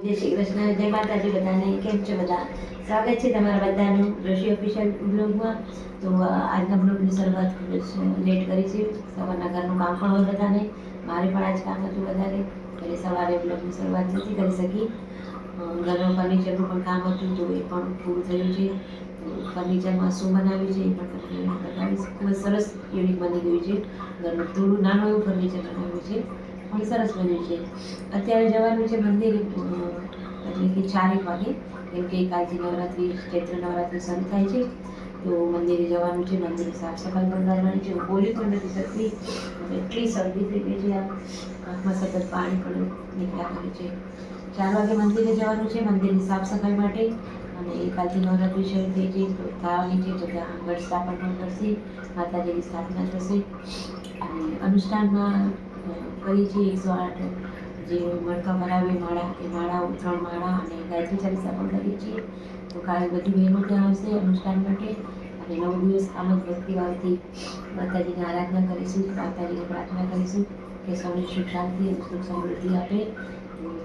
જય શ્રી કૃષ્ણ, જય માતાજી બધાને. કેમ છો બધા? સ્વાગત છે તમારા બધાનું રશી ઓફિશિયલ બ્લોગમાં. તો આજના બ્લોગની શરૂઆત ખૂબ જ લેટ કરી છે. સવારના ઘરનું કામ પણ હોય બધાને, મારે પણ આજ કામ હતું વધારે, એટલે સવારે બ્લોગની શરૂઆત નથી કરી શકી. ઘરનું ફર્નિચરનું પણ કામ હતું તો એ પણ પૂરું થયું છે. ફર્નિચરમાં શું બનાવ્યું છે એ પણ તમને બતાવીશ. ખૂબ જ સરસ યુનિક બની ગયું છે. ઘરનું થોડું નાનું એવું ફર્નિચર બનાવ્યું છે, પણ સરસ બન્યું છે. અત્યારે જવાનું છે મંદિરે, એટલે કે 4 વાગે, કેમ કે કાલથી નવરાત્રિ, ચૈત્ર નવરાત્રિ શરૂ થાય છે. તો મંદિરે જવાનું છે, મંદિરે સાફ સફાઈ પણ કરવાની છે. હું બોલી પણ નથી શકતી, એટલી શરદી થઈ ગઈ છે. આંખમાં સતત પાણી પણ નીકળ્યા કરે છે. 4 વાગે મંદિરે જવાનું છે, મંદિરની સાફ સફાઈ માટે. અને કાલથી નવરાત્રિ શરૂ થઈ છે તો થવાની છે, તો ત્યાં ઘટ સ્થાપન પણ કરશે, માતાજીની સ્થાપના થશે. અને અનુષ્ઠાનમાં કરીએ છીએ 108 જે મણકા ભરાવે માળા, એ માળાઓ 3 માળા અને ગાયત્રી ચાલીસા પણ કરીએ છીએ. તો કાલે બધી બહેનો ત્યાં આવશે અનુષ્ઠાન માટે. અને 9 દિવસ આમ જ ભક્તિભાવથી માતાજીની આરાધના કરીશું, માતાજીને પ્રાર્થના કરીશું કે સૌને સુખ શાંતિ અને સુખ સમૃદ્ધિ આપે.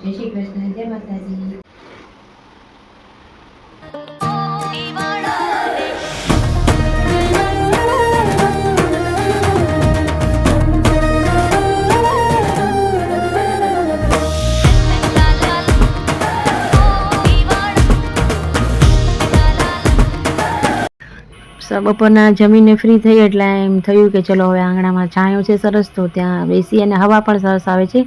જય શ્રી કૃષ્ણ, જય માતાજી. બપોરના જમીને ફ્રી થઈ એટલે એમ થયું કે ચલો હવે આંગણામાં છાંયો છે સરસ, તો ત્યાં બેસી, અને હવા પણ સરસ આવે છે.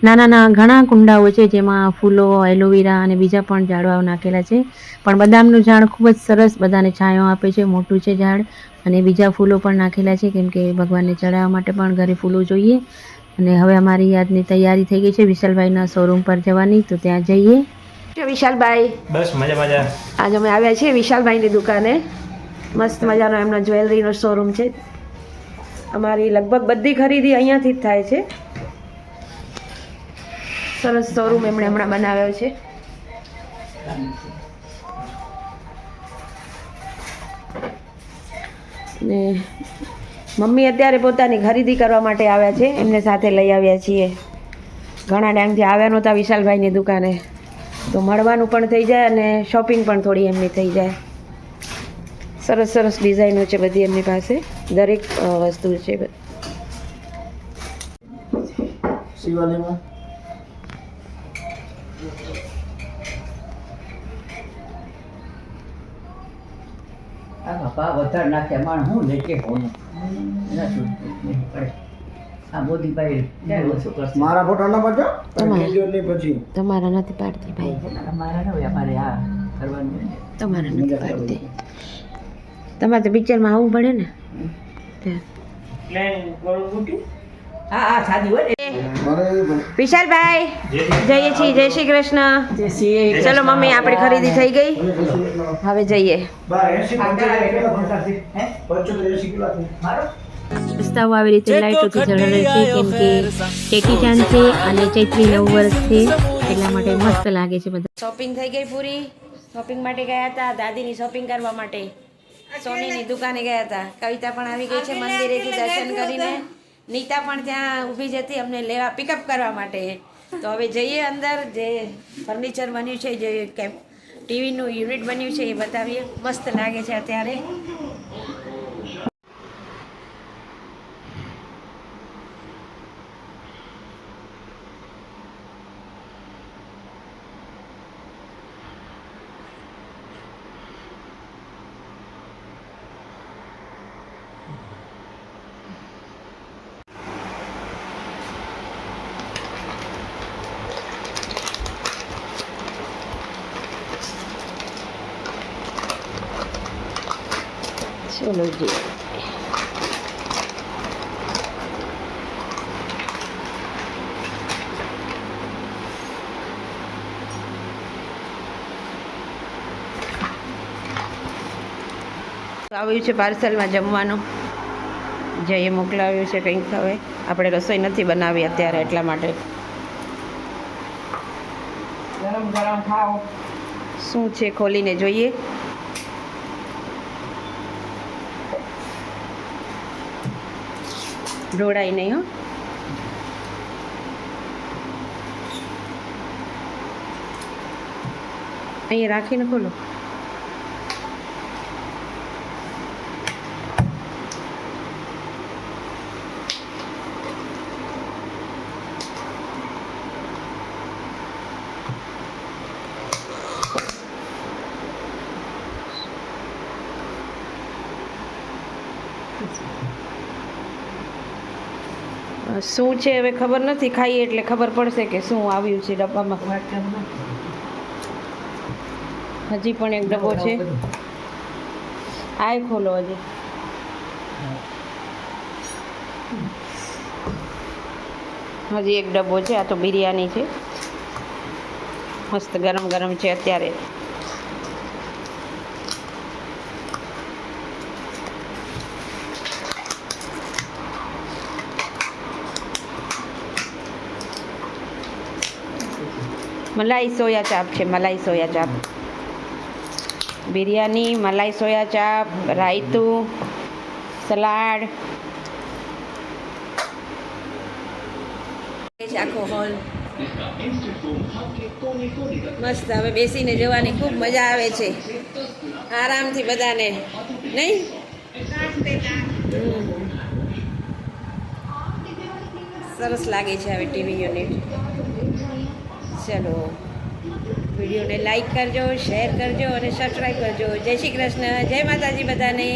નાના નાના ઘણા કુંડાઓ છે જેમાં ફૂલો, એલોવેરા અને બીજા પણ ઝાડવાઓ નાખેલા છે. પણ બદામનું ઝાડ ખૂબ જ સરસ બધાને છાંયો આપે છે, મોટું છે ઝાડ. અને બીજા ફૂલો પણ નાખેલા છે, કેમ કે ભગવાનને ચડાવવા માટે પણ ઘરે ફૂલો જોઈએ. અને હવે અમારી આજની તૈયારી થઈ ગઈ છે વિશાલભાઈના શોરૂમ પર જવાની, તો ત્યાં જઈએ. વિશાલભાઈ, બસ મજા મજા. આજે અમે આવ્યા છીએ વિશાલભાઈની દુકાને. મસ્ત મજાનો એમનો જ્વેલરીનો શોરૂમ છે. અમારી લગભગ બધી ખરીદી અહીંયાથી જ થાય છે. સરસ શોરૂમ એમણે હમણાં બનાવ્યો છે. ને મમ્મી અત્યારે પોતાની ખરીદી કરવા માટે આવ્યા છે, એમને સાથે લઈ આવ્યા છીએ. ઘણા ટાઈમથી આવ્યા નહોતા વિશાલભાઈની દુકાને, તો મળવાનું પણ થઈ જાય અને શોપિંગ પણ થોડી એમની થઈ જાય. સરસ સરસ ડિઝાઇનો છે બધી એમની પાસે, દરેક વસ્તુ છે. શિવાલયમાં વધારે નાખ્યા માણ હું લે કે હોનું આ મોદી ભાઈ મારા ફોટા ના પાડજો, તમારા નથી પાડતી ભાઈ, અમારા ન હોય, અમારે આ કરવાનું તમારા નથી પાડતી. તમારે તો પિક્ચરમાં આવવું પડે ને. વિશાલભાઈ જઈએ છીએ. જય શ્રી કૃષ્ણ. ચલો મમ્મી, આપણી ખરીદી થઈ ગઈ, હવે જઈએ. રસ્તાઓ આવી રીતે લાઈટોથી ઝળહળે છે, કેમ કે ચેટીચાંદ છે અને ચૈત્રી 9 વર્ષ છે, એટલા માટે મસ્ત લાગે છે બધા. શોપિંગ થઈ ગઈ પૂરી. શોપિંગ માટે ગયા હતા, દાદીની શોપિંગ કરવા માટે સોનીની દુકાને ગયા હતા. કવિતા પણ આવી ગઈ છે મંદિરેથી દર્શન કરીને. નીતા પણ ત્યાં ઊભી જ હતી અમને લેવા, પિકઅપ કરવા માટે. તો હવે જઈએ અંદર. જે ફર્નિચર બન્યું છે, જે ટીવીનું યુનિટ બન્યું છે એ બતાવીએ. મસ્ત લાગે છે અત્યારે. ચલો જી. આવ્યું છે પાર્સલમાં જમવાનું, જઈએ મોકલાવ્યું છે કંઈક. હવે આપણે રસોઈ નથી બનાવી અત્યારે, એટલા માટે. ગરમ ગરમ ખાઓ. શું છે ખોલીને જોઈએ. ઢોળાય નહીં હો. અહીંયા રાખીને ખોલો. શું છે હવે ખબર નથી, ખાઈએ એટલે ખબર પડશે કે શું આવ્યું છે ડબ્બામાં. હજી પણ એક ડબ્બો છે, આ ખોલો હજી. હજી એક ડબ્બો છે. આ તો બિરયાની છે, મસ્ત ગરમ ગરમ છે અત્યારે. મલાઈ સોયા ચાપ છે, મલાઈ સોયા ચાપ. બિરયાની, મલાઈ સોયા ચાપ, રાયતું, સલાડ. આખો હોલ મસ્ત. હવે બેસીને જવાની ખૂબ મજા આવે છે, આરામથી બધાને, નહીં? સરસ લાગે છે હવે ટીવી યુનિટ. ચલો, વિડીયોને લાઈક કરજો, શેર કરજો અને સબસ્ક્રાઈબ કરજો. જય શ્રી કૃષ્ણ, જય માતાજી બધાને.